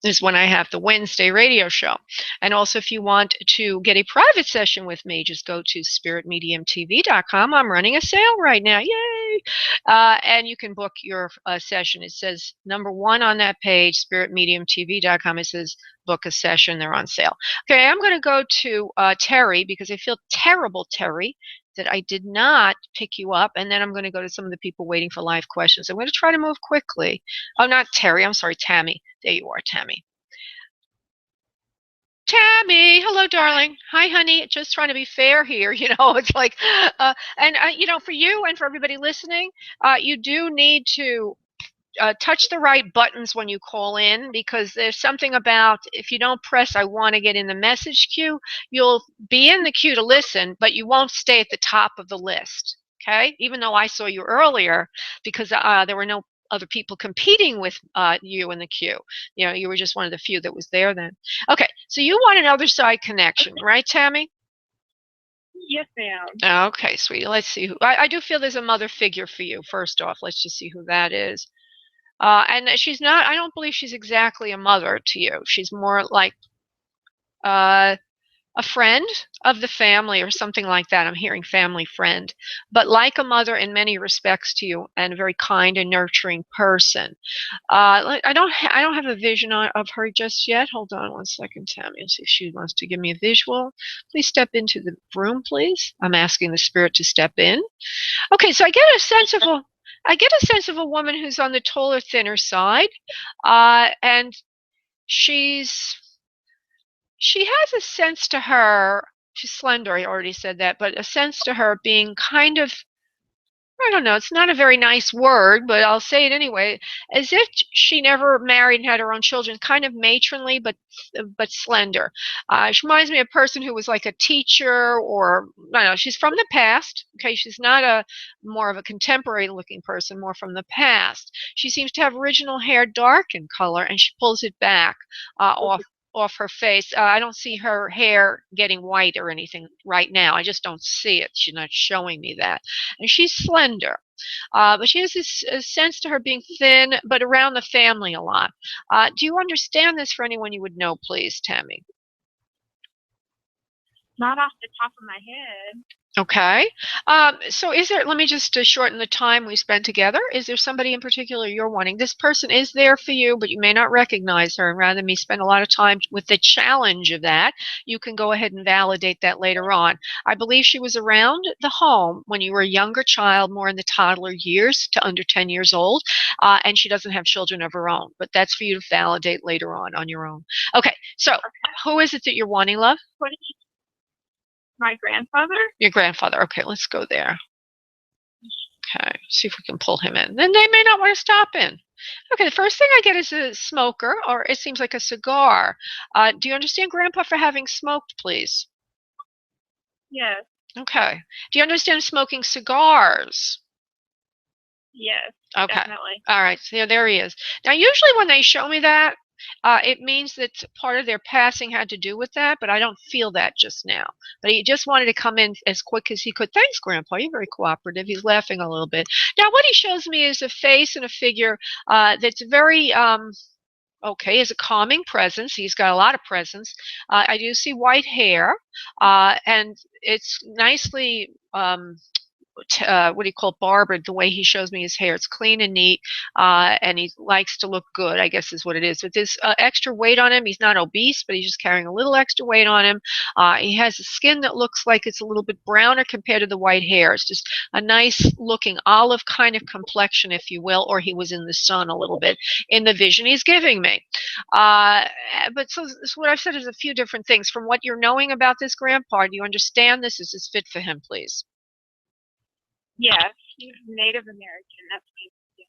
is when I have the Wednesday radio show. And also, if you want to get a private session with me, just go to spiritmediumtv.com. I'm running a sale right now. Yay! And you can book your session. It says number 1 on that page, spiritmediumtv.com. It says book a session. They're on sale. Okay, I'm going to go to Terry, because I feel terrible, Terry, that I did not pick you up. And then I'm going to go to some of the people waiting for live questions. I'm going to try to move quickly. Oh, not Terry. I'm sorry, Tammy. There you are, Tammy. Tammy, hello, darling. Hi, honey. Just trying to be fair here. It's like, for you and for everybody listening, you do need to touch the right buttons when you call in, because there's something about, if you don't press I want to get in the message queue, you'll be in the queue to listen, but you won't stay at the top of the list. Okay, even though I saw you earlier, because there were no other people competing with you in the queue. You were just one of the few that was there then. Okay, so you want an other side connection, right, Tammy?
Yes, ma'am.
Okay, sweetie. Let's see who. I do feel there's a mother figure for you. First off, let's just see who that is. And she's not, I don't believe she's exactly a mother to you. She's more like uh, a friend of the family or something like that. I'm hearing family friend, but like a mother in many respects to you, and a very kind and nurturing person. I don't have a vision of her just yet. Hold on one second, Tammy, and see if she wants to give me a visual. Please step into the room, please. I'm asking the spirit to step in. Okay, so I get a sense of a woman who's on the taller, thinner side, and she's she has a sense to her. She's slender. I already said that, but a sense to her being kind of, I don't know, it's not a very nice word, but I'll say it anyway, as if she never married and had her own children, kind of matronly, but slender. She reminds me of a person who was like a teacher, or I don't know, she's from the past. Okay, she's not a more of a contemporary looking person, more from the past. She seems to have original hair, dark in color, and she pulls it back off her face. I don't see her hair getting white or anything right now. I just don't see it. She's not showing me that. And she's slender. But she has this sense to her being thin, but around the family a lot. Do you understand this for anyone you would know, please, Tammy?
Not off the top of my head.
Okay. So is there, let me just shorten the time we spend together. Is there somebody in particular you're wanting? This person is there for you, but you may not recognize her. And rather than me spend a lot of time with the challenge of that, you can go ahead and validate that later on. I believe she was around the home when you were a younger child, more in the toddler years to under 10 years old, and she doesn't have children of her own. But that's for you to validate later on your own. Okay, so who is it that you're wanting, love?
My grandfather.
Your grandfather. Okay, let's go there. Okay, see if we can pull him in. Then they may not want to stop in. Okay, the first thing I get is a smoker, or it seems like a cigar. Do you understand Grandpa for having smoked, please?
Yes.
Okay. Do you understand smoking cigars?
Yes.
Okay.
Definitely.
All right. So there he is. Now, usually when they show me that, it means that part of their passing had to do with that, but I don't feel that just now. But he just wanted to come in as quick as he could. Thanks, Grandpa. You're very cooperative. He's laughing a little bit. Now, what he shows me is a face and a figure that's very, okay, is a calming presence. He's got a lot of presence. I do see white hair, and it's nicely what do you call it, barbered, the way he shows me his hair. It's clean and neat, and he likes to look good, I guess is what it is. With this extra weight on him, he's not obese, but he's just carrying a little extra weight on him. He has a skin that looks like it's a little bit browner compared to the white hair. It's just a nice looking olive kind of complexion, if you will, or he was in the sun a little bit in the vision he's giving me. But so what I've said is a few different things. From what you're knowing about this grandpa, do you understand this? Is this fit for him, please?
Yes, he's Native American. That's me.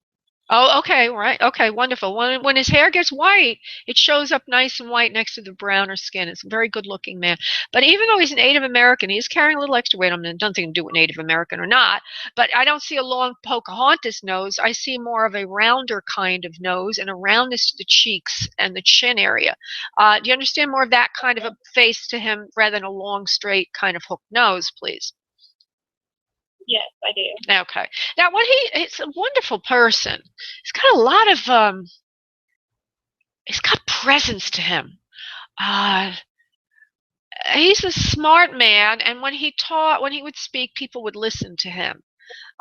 Oh, okay, right. Okay, wonderful. When his hair gets white, it shows up nice and white next to the browner skin. It's a very good looking man. But even though he's Native American, he's carrying a little extra weight on him. Nothing to do with Native American or not. But I don't see a long Pocahontas nose. I see more of a rounder kind of nose and a roundness to the cheeks and the chin area. Do you understand more of that kind of a face to him rather than a long, straight kind of hooked nose, please?
Yes, I do.
Okay. Now, he's a wonderful person. He's got a lot of, he's got presence to him. He's a smart man, and when he would speak, people would listen to him.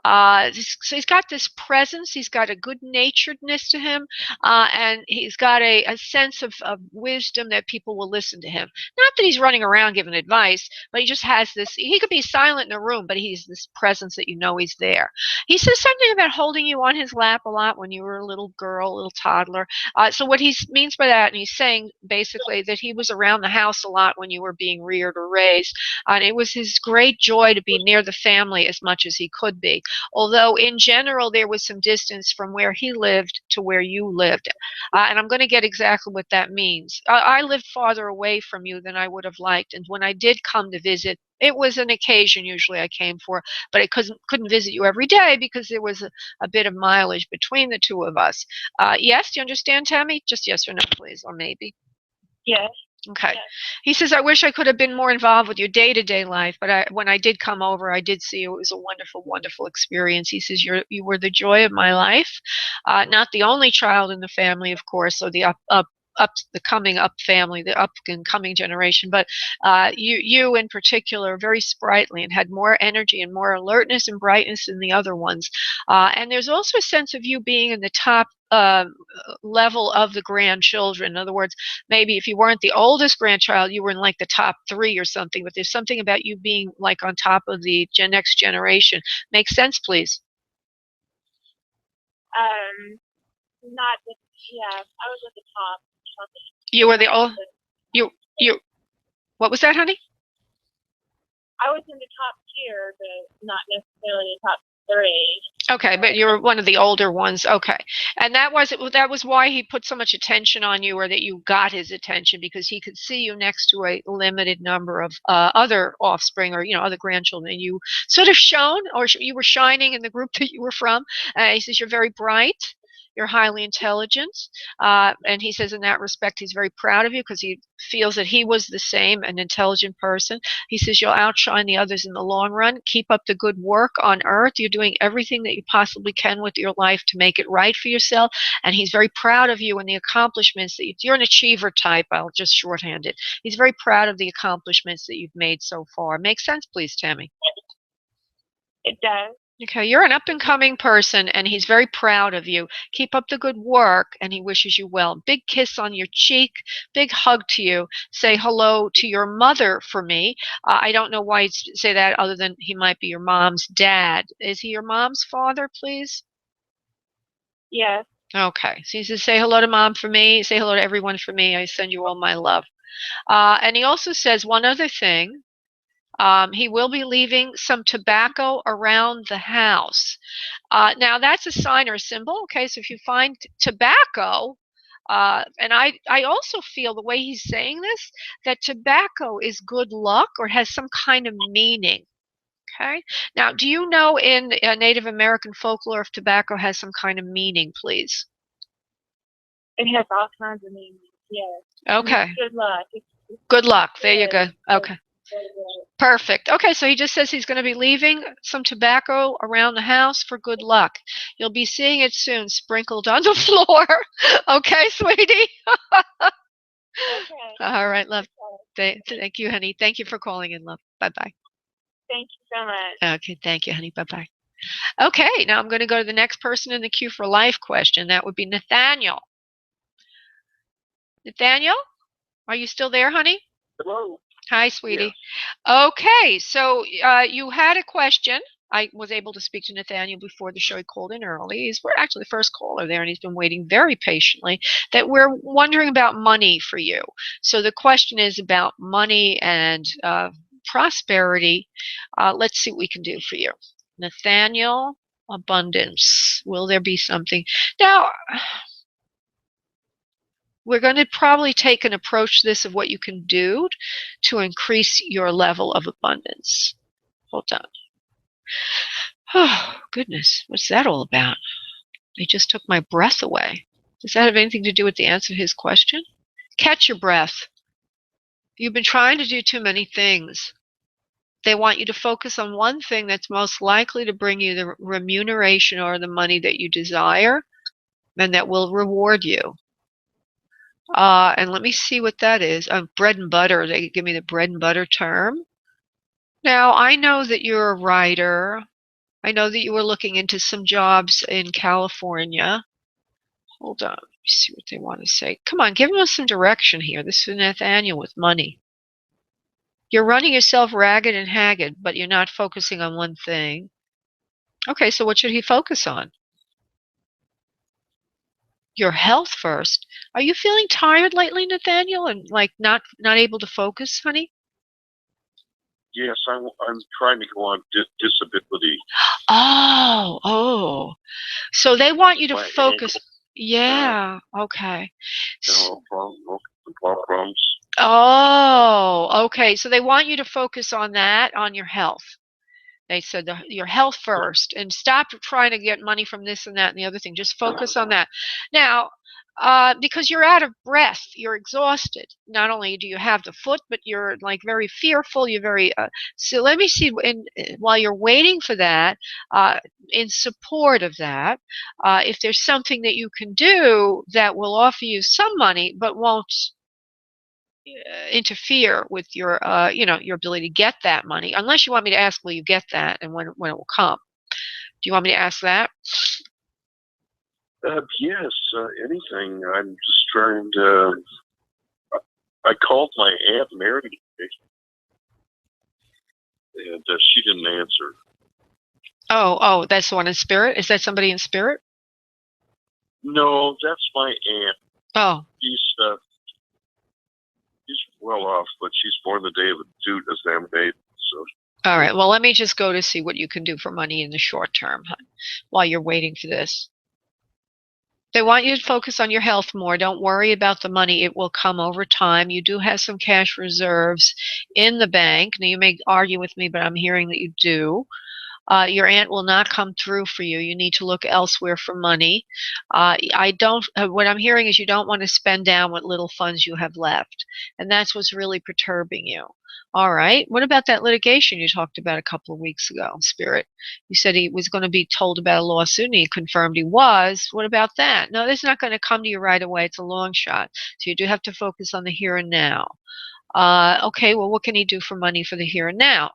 So he's got this presence. He's got a good naturedness to him, and he's got a sense of wisdom that people will listen to him. Not that he's running around giving advice, but he just has this. He could be silent in a room, but he's this presence that you know he's there. He says something about holding you on his lap a lot when you were a little girl, a little toddler. So what he means by that, and he's saying basically that he was around the house a lot when you were being reared or raised, and it was his great joy to be near the family as much as he could be. Although in general there was some distance from where he lived to where you lived. And I'm going to get exactly what that means. I lived farther away from you than I would have liked, and when I did come to visit, it was an occasion usually I came for, but I couldn't visit you every day because there was a bit of mileage between the two of us. Yes, do you understand, Tammy? Just yes or no, please, or maybe.
Yes.
Okay.
Yes.
He says, I wish I could have been more involved with your day-to-day life, but when I did come over, I did see you. It was a wonderful, wonderful experience. He says, you were the joy of my life. Not the only child in the family, of course, or the the coming up family, the up and coming generation, but you in particular, very sprightly and had more energy and more alertness and brightness than the other ones. And there's also a sense of you being in the top level of the grandchildren. In other words, maybe if you weren't the oldest grandchild, you were in like the top 3 or something, but there's something about you being like on top of the next generation. Make sense, please?
Not the, yeah, I was at the top.
You were the old, you, what was that, honey?
I was in the top tier, but not necessarily the top 3.
Okay, but you were one of the older ones. Okay. And that was why he put so much attention on you, or that you got his attention, because he could see you next to a limited number of other offspring, or other grandchildren. And you sort of shone, or you were shining in the group that you were from. He says you're very bright. You're highly intelligent. And he says in that respect, he's very proud of you, because he feels that he was the same, an intelligent person. He says you'll outshine the others in the long run. Keep up the good work on earth. You're doing everything that you possibly can with your life to make it right for yourself. And he's very proud of you and the accomplishments that you're an achiever type. I'll just shorthand it. He's very proud of the accomplishments that you've made so far. Make sense, please, Tammy?
It does.
Okay, you're an up-and-coming person, and he's very proud of you. Keep up the good work, and he wishes you well. Big kiss on your cheek, big hug to you. Say hello to your mother for me. I don't know why you'd say that, other than he might be your mom's dad. Is he your mom's father, please?
Yes.
Okay, so he says, say hello to mom for me. Say hello to everyone for me. I send you all my love. And he also says one other thing. He will be leaving some tobacco around the house. Now, that's a sign or a symbol. Okay, so if you find tobacco, and I also feel the way he's saying this, that tobacco is good luck or has some kind of meaning. Okay, now, do you know in Native American folklore if tobacco has some kind of meaning, please?
It has all kinds of meanings. Yes.
Okay.
Good luck.
Good luck. There you go. Okay. Perfect. Okay, so he just says he's going to be leaving some tobacco around the house for good luck. You'll be seeing it soon, sprinkled on the floor. Okay, sweetie?
Okay.
All right, love. Thank you, honey. Thank you for calling in, love. Bye-bye.
Thank you so much.
Okay, thank you, honey. Bye-bye. Okay, now I'm going to go to the next person in the queue for life question. That would be Nathaniel. Nathaniel, are you still there, honey?
Hello.
Hi, sweetie. Okay, so you had a question. I was able to speak to Nathaniel before the show. He called in early. He's actually the first caller there, and he's been waiting very patiently. That we're wondering about money for you. So the question is about money and prosperity. Let's see what we can do for you. Nathaniel, abundance. Will there be something? Now, we're going to probably take an approach to this of what you can do to increase your level of abundance. Hold on. Oh, goodness. What's that all about? They just took my breath away. Does that have anything to do with the answer to his question? Catch your breath. You've been trying to do too many things. They want you to focus on one thing that's most likely to bring you the remuneration or the money that you desire, and that will reward you. And let me see what that is. Bread and butter. They give me the bread and butter term. Now, I know that you're a writer. I know that you were looking into some jobs in California. Hold on. Let me see what they want to say. Come on, give us some direction here. This is Nathaniel with money. You're running yourself ragged and haggard, but you're not focusing on one thing. Okay, so what should he focus on? Your health first. Are you feeling tired lately, Nathaniel, and like not able to focus, honey?
Yes, I'm trying to go on disability.
Oh. So they want you to
My
focus.
ankle.
Yeah, okay.
No problems.
Oh, okay. So they want you to focus on that, on your health. They said your health first, and stop trying to get money from this and that and the other thing. Just focus on that. Now, Because you're out of breath, you're exhausted. Not only do you have the foot, but you're like very fearful. You're very. So let me see. While you're waiting for that, in support of that, if there's something that you can do that will offer you some money, but won't interfere with your, your ability to get that money. Unless you want me to ask, will you get that, and when it will come? Do you want me to ask that?
Yes, anything. I'm just trying to. I called my Aunt Mary, and she didn't answer.
Oh, that's the one in spirit. Is that somebody in spirit?
No, that's my aunt.
Oh,
She's well off, but she's born the day of a dude as them made. So.
All right. Well, let me just go to see what you can do for money in the short term, while you're waiting for this. They want you to focus on your health more. Don't worry about the money. It will come over time. You do have some cash reserves in the bank. Now, you may argue with me, but I'm hearing that you do. Your aunt will not come through for you. You need to look elsewhere for money. What I'm hearing is you don't want to spend down what little funds you have left. And that's what's really perturbing you. All right. What about that litigation you talked about a couple of weeks ago, Spirit? You said he was going to be told about a lawsuit and he confirmed he was. What about that? No, this is not going to come to you right away. It's a long shot. So you do have to focus on the here and now. Okay, well, what can he do for money for the here and now?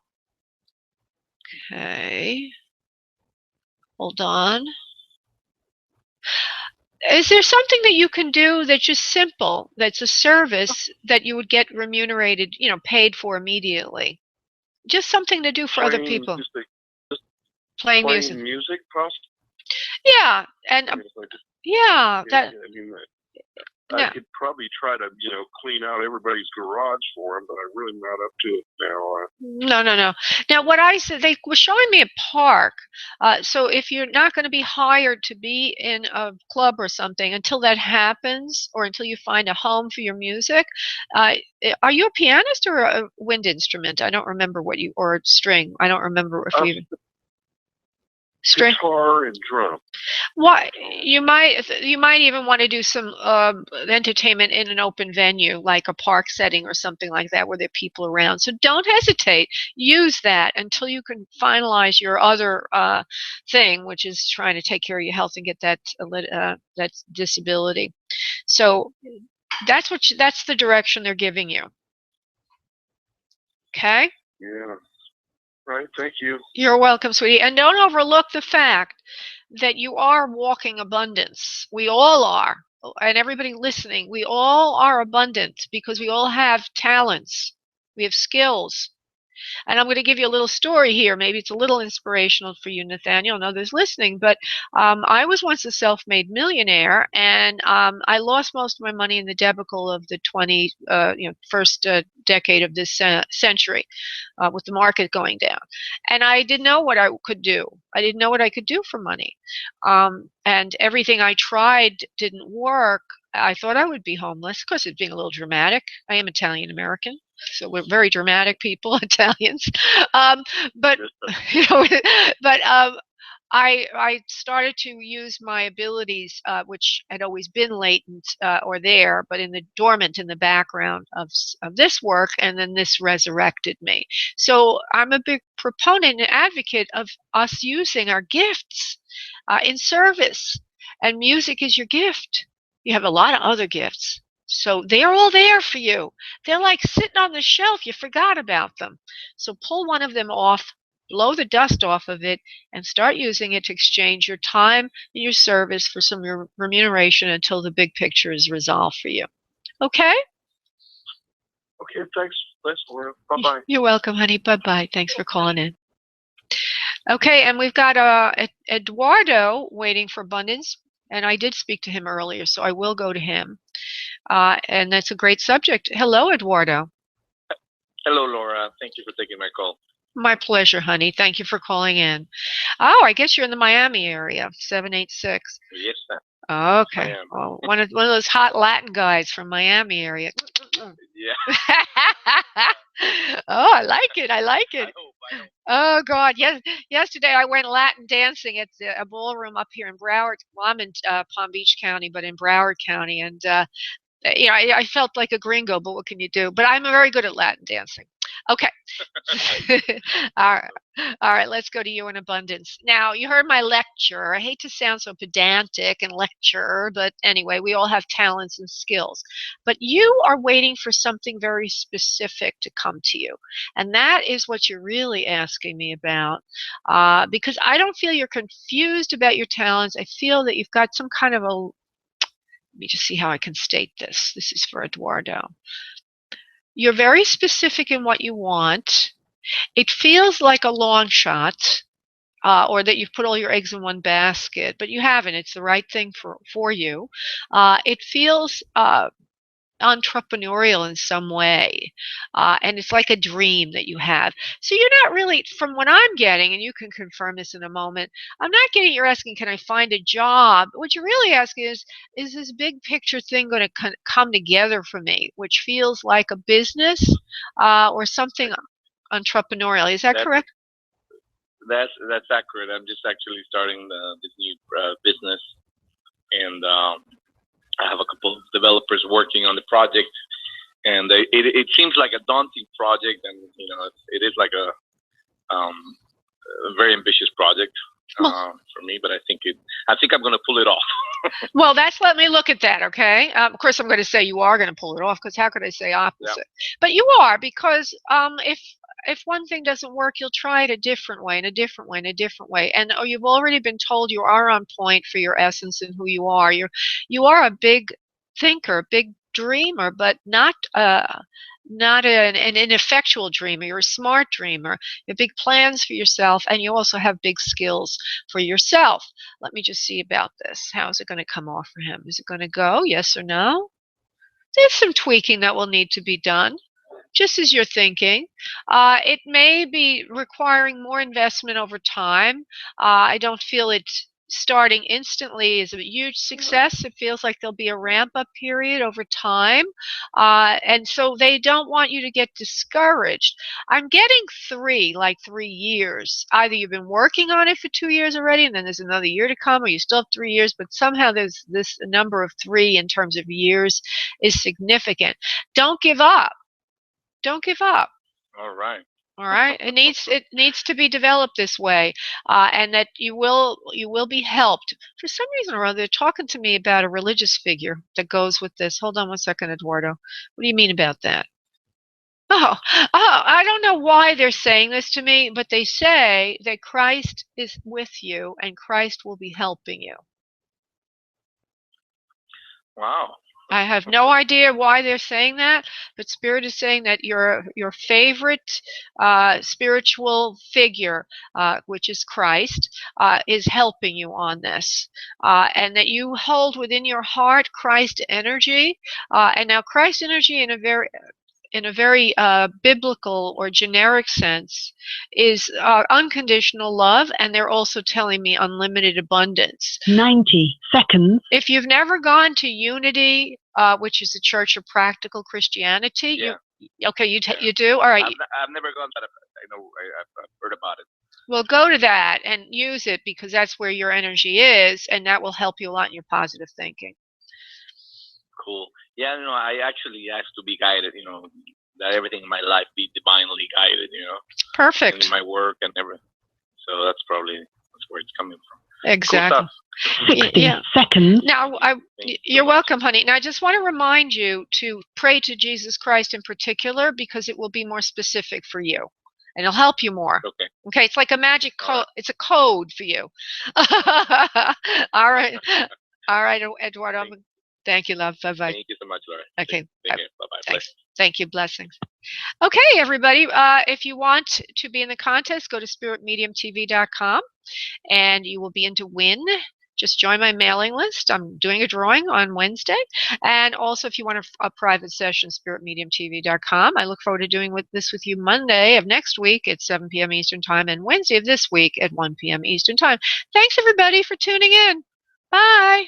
Okay. Hold on. Is there something that you can do that's just simple, that's a service that you would get remunerated, paid for immediately? Just something to do for other people. Playing music.
Playing music, possibly?
Yeah, and yeah, that.
I could probably try to, clean out everybody's garage for them, but I'm really not up to it now.
No. Now, what I said, they were showing me a park. So if you're not going to be hired to be in a club or something until that happens, or until you find a home for your music, are you a pianist or a wind instrument? I don't remember or a string. I don't remember if we. String.
Guitar and drum.
Why you might even want to do some entertainment in an open venue, like a park setting or something like that, where there are people around. So don't hesitate. Use that until you can finalize your other thing, which is trying to take care of your health and get that disability. So that's the direction they're giving you. Okay.
Yeah. Right, thank you.
You're welcome, sweetie. And don't overlook the fact that you are walking abundance. We all are. And everybody listening, we all are abundant because we all have talents. We have skills. And I'm going to give you a little story here. Maybe it's a little inspirational for you, Nathaniel, and others listening. But I was once a self-made millionaire, and I lost most of my money in the debacle of the first decade of this century, with the market going down. And I didn't know what I could do. I didn't know what I could do for money, and everything I tried didn't work. I thought I would be homeless because it's being a little dramatic. I am Italian American. So we're very dramatic people, Italians. But I started to use my abilities, which had always been latent or there, but dormant in the background of this work, and then this resurrected me. So I'm a big proponent and advocate of us using our gifts in service, and music is your gift. You have a lot of other gifts. So they're all there for you. They're like sitting on the shelf. You forgot about them. So pull one of them off, blow the dust off of it, and start using it to exchange your time and your service for some remuneration until the big picture is resolved for you. Okay?
Okay, thanks. Thanks, Laura. Bye-bye.
You're welcome, honey. Bye-bye. Thanks for calling in. Okay, and we've got Eduardo waiting for abundance. And I did speak to him earlier, so I will go to him. And that's a great subject. Hello, Eduardo.
Hello, Laura. Thank you for taking my call.
My pleasure, honey. Thank you for calling in. Oh, I guess you're in the Miami area, 786.
Yes, ma'am.
Okay. Oh, one of those hot Latin guys from Miami area.
Yeah.
Oh, I like it. I like it. Oh God! Yes, yesterday I went Latin dancing at a ballroom up here in Broward. Well, I'm in Palm Beach County, but in Broward County, and I felt like a gringo. But what can you do? But I'm very good at Latin dancing. Okay. All right. All right, let's go to you in abundance. Now, you heard my lecture. I hate to sound so pedantic and lecture, but anyway, we all have talents and skills. But you are waiting for something very specific to come to you. And that is what you're really asking me about. Because I don't feel you're confused about your talents. I feel that you've got some kind of a, let me just see how I can state this. This is for Eduardo. You're very specific in what you want. It feels like a long shot, or that you've put all your eggs in one basket, but you haven't. It's the right thing for you. It feels entrepreneurial in some way, and it's like a dream that you have. So you're not really, from what I'm getting, and you can confirm this in a moment, I'm not getting you're asking, can I find a job? What you're really asking is this big picture thing going to come together for me, which feels like a business or something entrepreneurial. Is that correct?
That's accurate. I'm just actually starting this new business, and I have a couple of developers working on the project, and it seems like a daunting project, and it is like a very ambitious project for me. But I think I'm going to pull it off.
Well, let me look at that, okay? Of course, I'm going to say you are going to pull it off, because how could I say opposite? Yeah. But you are, because if one thing doesn't work, you'll try it a different way, in a different way, in a different way. And you've already been told you are on point for your essence and who you are. You are a big thinker, a big dreamer, but not an ineffectual dreamer. You're a smart dreamer. You have big plans for yourself, and you also have big skills for yourself. Let me just see about this. How is it going to come off for him? Is it going to go? Yes or no? There's some tweaking that will need to be done, just as you're thinking. It may be requiring more investment over time. I don't feel it starting instantly is a huge success. It feels like there'll be a ramp-up period over time. And so they don't want you to get discouraged. I'm getting 3 years. Either you've been working on it for 2 years already, and then there's another year to come, or you still have 3 years, but somehow there's this number of 3 in terms of years is significant. Don't give up. Don't give up.
All right.
All right. It needs to be developed this way, and that you will be helped. For some reason or other, they're talking to me about a religious figure that goes with this. Hold on one second, Eduardo. What do you mean about that? Oh, I don't know why they're saying this to me, but they say that Christ is with you and Christ will be helping you.
Wow.
I have no idea why they're saying that, but Spirit is saying that your favorite spiritual figure, which is Christ, is helping you on this, and that you hold within your heart Christ energy, and now Christ energy in a very biblical or generic sense is unconditional love, and they're also telling me unlimited abundance.
90 seconds.
If you've never gone to Unity, which is the Church of Practical Christianity,
yeah.
You do? All right.
I've never gone, but I've heard about it.
Well, go to that and use it, because that's where your energy is, and that will help you a lot in your positive thinking.
Cool. Yeah, I actually asked to be guided, that everything in my life be divinely guided,
Perfect.
And in my work and everything. So that's where it's coming from.
Exactly.
Cool
60 seconds.
Now, you're welcome, honey. Now, I just want to remind you to pray to Jesus Christ in particular, because it will be more specific for you, and it'll help you more.
Okay.
Okay, it's like a magic code. Right. It's a code for you. All right. All right, Eduardo. Thank you, love. Bye-bye.
Thank you so much, Laura.
Okay.
Bye-bye.
Thanks. Thank you. Blessings. Okay, everybody. If you want to be in the contest, go to spiritmediumtv.com, and you will be in to win. Just join my mailing list. I'm doing a drawing on Wednesday. And also, if you want a private session, spiritmediumtv.com. I look forward to doing this with you Monday of next week at 7 p.m. Eastern Time, and Wednesday of this week at 1 p.m. Eastern Time. Thanks, everybody, for tuning in. Bye.